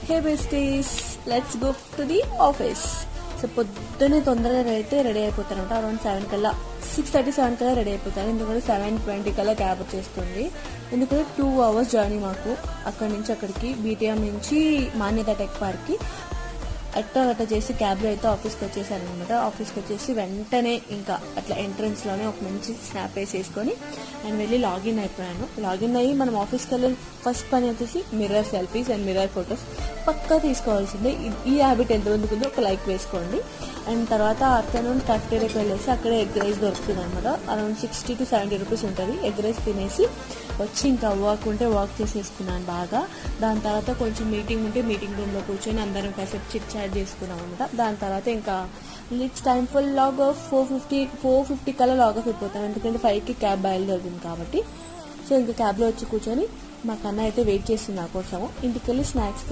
Hey besties, let's go to the office. So పొద్దున్నే తొందరగా అయితే రెడీ అయిపోతానంట. అరౌండ్ 7 కల్లా, 6:37 కల్లా రెడీ అయిపోతాను. ఎందుకంటే 7:20 కల్లా క్యాబ్ వచ్చేస్తుంది. ఎందుకంటే 2 hours జర్నీ మాకు అక్కడి నుంచి అక్కడికి, బీటీఎం నుంచి మాన్యత టెక్ పార్క్కి. అట్ట చేసి క్యాబ్లో అయితే ఆఫీస్కి వచ్చేసాను అనమాట. ఆఫీస్కి వచ్చేసి వెంటనే ఇంకా అట్లా ఎంట్రన్స్లోనే ఒక మంచి స్నాప్ వేసేసుకొని అండ్ వెళ్ళి లాగిన్ అయిపోయాను. లాగిన్ అయ్యి మనం ఆఫీస్కి వెళ్ళి ఫస్ట్ పని వచ్చేసి mirror selfies and mirror photos పక్కా తీసుకోవాల్సిందే. ఈ హ్యాబిట్ ఎంతమందికి ఉందో ఒక లైక్ వేసుకోండి. అండ్ తర్వాత ఆఫ్టర్నూన్ కఫ్టేరియాకి వెళ్ళేసి అక్కడే ఎగ్ రైస్ దొరుకుతుంది అనమాట. అరౌండ్ 60 to 70 రూపీస్ ఉంటుంది. ఎగ్ రైస్ తినేసి వచ్చి ఇంకా వాక్ ఉంటే వాక్ చేసేసుకున్నాను బాగా. దాని తర్వాత కొంచెం మీటింగ్ ఉంటే మీటింగ్ రూమ్లో కూర్చొని అందరం కాసేపు చిట్ చాట్ చేసుకున్నాం అనమాట. దాని తర్వాత ఇంకా it's time full log off 4:50 కల్లా లాగ్ ఆఫ్ అయిపోతాం. ఎందుకంటే 5కి క్యాబ్ బయలుదేరుతుంది కాబట్టి. సో ఇంకా క్యాబ్లో వచ్చి కూర్చొని మా కన్నా అయితే వెయిట్ చేస్తుంది నా కోసము. ఇంటికి వెళ్ళి స్నాక్స్